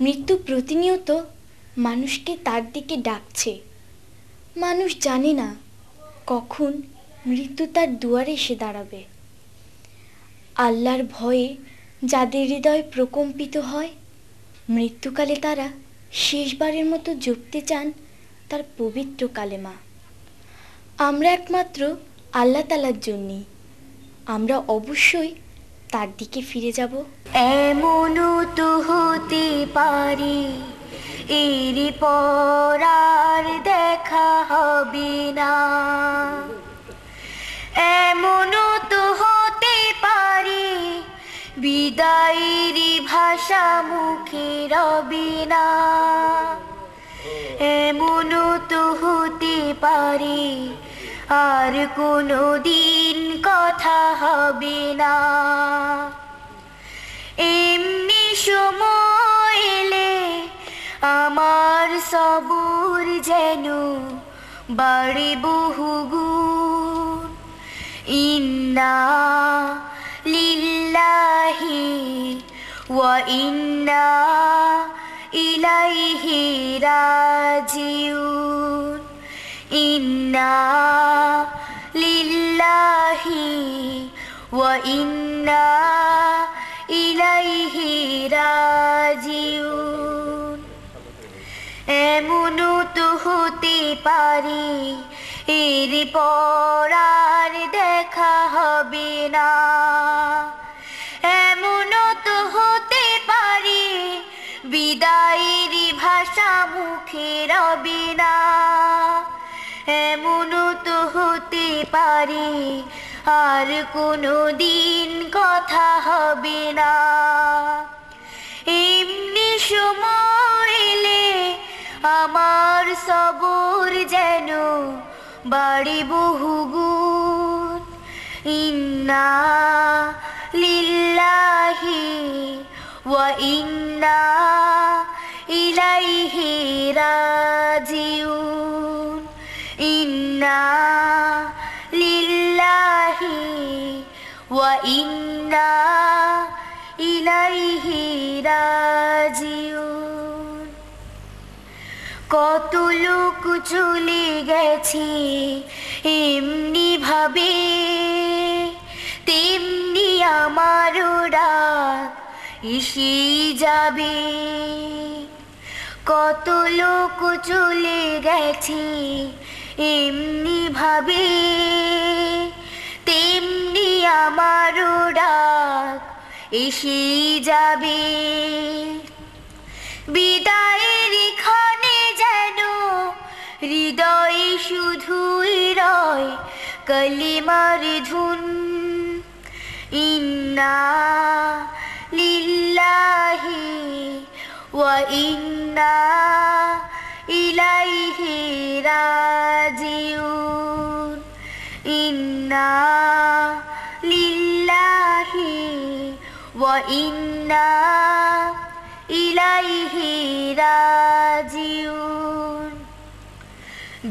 মৃত্যু প্রতিনিয়ত মানুষকে তার দিকে ডাকছে। মানুষ জানে না কখন মৃত্যু তার দুয়ারে এসে দাঁড়াবে। আল্লাহর ভয়ে যাদের হৃদয় প্রকম্পিত হয়, মৃত্যুকালে তারা শেষবারের মতো জপতে চান তার পবিত্র কালেমা। আমরা একমাত্র আল্লাহ তাআলার জন্যই, আমরা অবশ্যই তার দিকে ফিরে যাব। এমনও তো হতে পারে এর পর আর দেখা হবে না, এমনও তো হতে পারে বিদায়ের ভাষা মুখে রবে না, এমনও তো হতে পারে আর কোনো দিন কথা হবে না। এমনি সময় এলে আমার সবর যেন বাড়ে বহুগুণ। ইন্না লিল্লাহি ওয়া ইন্না ইলাইহি রাজিউন। ইন্না লিল্লাহি ওয়া ইন্না ইলাইহি রাজিউন। এমনও তো হতে পারে এর পর আর দেখা হবে না, এমনও তো হতে পারে বিদায়ের ভাষা মুখে রবে না, এমনও তো হতে পারে আর কোনো দিন কথা হবে না। এমনি সময় এলে আমার সবর যেন বাড়ে বহুগুণ। ইন্না লিল্লাহি ওয়া ইন্না ইলাইহি রাজিউন। ইন্না লিল্লাহি ওয়া ইন্না ইলাইহি রাজিউন। কত লোক চলে গেছে এমনি ভাবে, তেমনি আমারও ডাক এসে যাবে। কত লোক চলে গেছে এমনি ভাবে, তেমনি আমারও ডাক এসে যাবে। বিদায়ের ক্ষণে যেন হৃদয়ে শুধুই রয় কালিমার ধুন। ইন্না লিল্লাহি ওয়া ইন্না ইলাইহি রাজিউন। ইন্না লিল্লাহি ওয়া ইন্না ইলাইহি রাজিউন।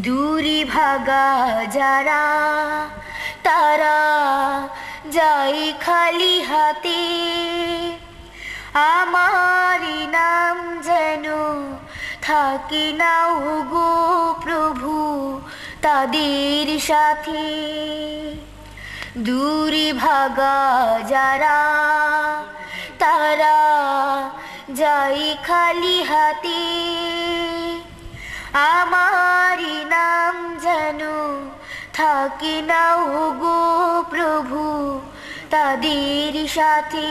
দূরে ভাগা যারা তারা যায় খালি হাতে, আমার নাম যেন থাকে না গো প্রভু তাদের সাথে। দূরে ভাগা যারা তারা যায় খালি হাতে, আমার নাম যেন থাকে না গো প্রভু তাদের সাথে।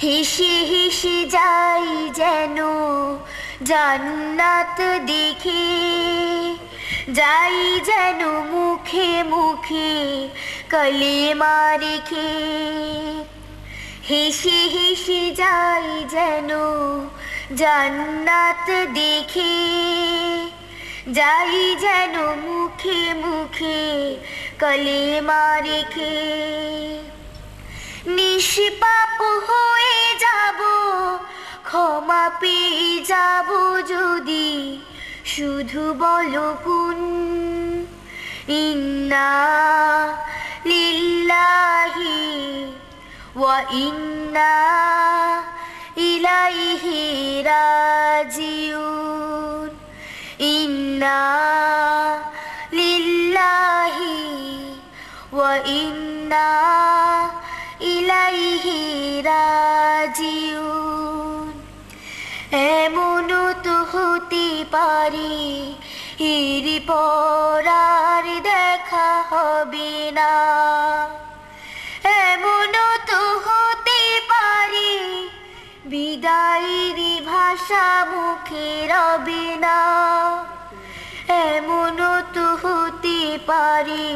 হেসে হেসে যাই যেন জান্নাত দেখে, যাই যেন মুখে মুখে কালেমা রেখে। হেসে হেসে যাই যেন জান্নাত দেখে, যাই যেন মুখে মুখে কালেমা রেখে। নিষ্পাপ হয়ে যাব, ক্ষমা পেয়ে যাব যদি শুধু বলো কুন। ইন্না লিল্লাহি ওয়া ইন্না ইলাইহি ইলাইহি রাজিউন ইন্না লিল্লাহি ওয়া ইন্না ইলাইহি রাজিউন এমনও তো হতে পারে এরপর আর দেখা হবে না, এমনও তো হতে পারে বিদায়ের ভাষা মুখে রবে না, এমনও তো হতে পারে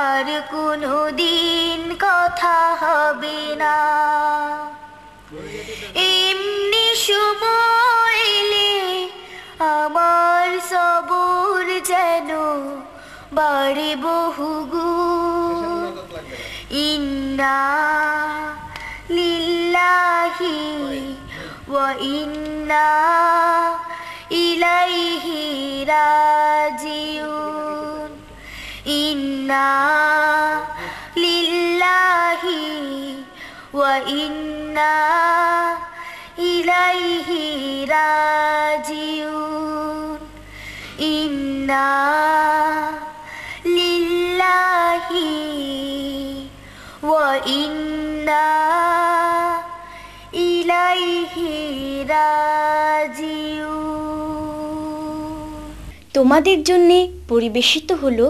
আর কোনো দিন কথা হবে না। এমনি সময় এলে আমার সবর যেন বাড়ে বহুগুণ ইন্না লিল্লাহি ওয়া ইন্না ইলাইহি রাজিউন ইন্না লিল্লাহি ওয়া ইন্না ইলাইহি রাজিউন ইন্না লিল্লাহি ওয়া ইন্না ইলাইহি রাজিউন। তোমাদের জন্যে পরিবেশিত হলো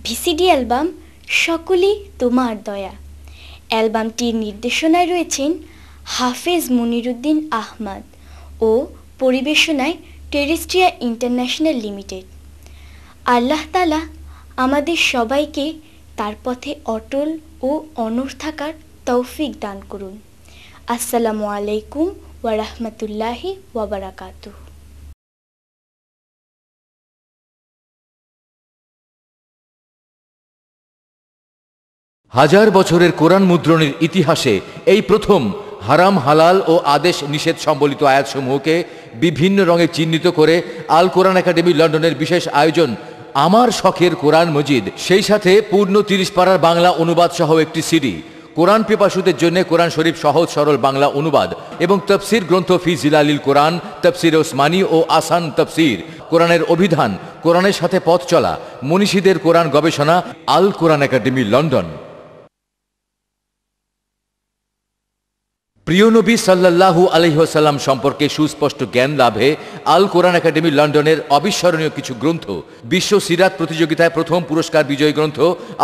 ভিসিডি অ্যালবাম সকলই তোমার দয়া। অ্যালবামটির নির্দেশনায় রয়েছেন হাফেজ মনিরুদ্দিন আহমদ ও পরিবেশনায় টেরেস্ট্রিয়া ইন্টারন্যাশনাল লিমিটেড। আল্লাহ তাআলা আমাদের সবাইকে তার পথে অটল ও অনড় থাকার তৌফিক দান করুন। আসসালামু আলাইকুম ওয়া রাহমাতুল্লাহি ওয়া বারাকাতুহু। হাজার বছরের কোরআন মুদ্রণের ইতিহাসে এই প্রথম হারাম হালাল ও আদেশ নিষেধ সম্বলিত আয়াতসমূহকে বিভিন্ন রঙে চিহ্নিত করে আল কোরআন একাডেমি লন্ডনের বিশেষ আয়োজন আমার শখের কোরআন মজিদ, সেই সাথে পূর্ণ 30 পারার বাংলা অনুবাদ সহ একটি সিডি, কোরআন পিপাসুদের জন্য কোরআন শরীফ সহজ সরল বাংলা অনুবাদ এবং তফসির গ্রন্থ ফি জিলালিল কোরআন, তফসির ওসমানী ও আসান তফসির, কোরআনের অভিধান, কোরআনের সাথে পথ চলা, মনীষীদের কোরআন গবেষণা। আল কোরআন একাডেমি লন্ডন। প্রিয় নবী সাল্লাল্লাহু আলাইহি ওয়াসাল্লাম সম্পর্কে সুস্পষ্ট জ্ঞান লাভে আল কোরআন একাডেমি লন্ডনের অবিস্মরণীয় কিছু গ্রন্থ, বিশ্ব সিরাত প্রতিযোগিতায় প্রথম পুরস্কার বিজয়ী গ্রন্থ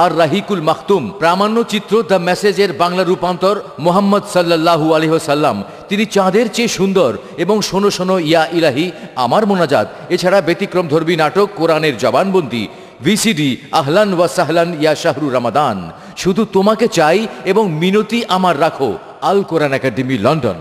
আর রাহিকুল মাখতুম, প্রামাণ্য চিত্র দ্য মেসেজের বাংলা রূপান্তর মোহাম্মদ সাল্লাল্লাহু আলাইহি ওয়াসাল্লাম তিনি চাঁদের চেয়ে সুন্দর এবং শোনো শোনো ইয়া ইলাহি আমার মোনাজাত, এছাড়া ব্যতিক্রমধর্মী নাটক কোরআনের জবানবন্দি, ভিসিডি আহলান ওয়া সাহলান ইয়া শাহরু রমাদান, শুধু তোমাকে চাই এবং মিনতি আমার রাখো। আল কোরআন একাডেমি লন্ডন।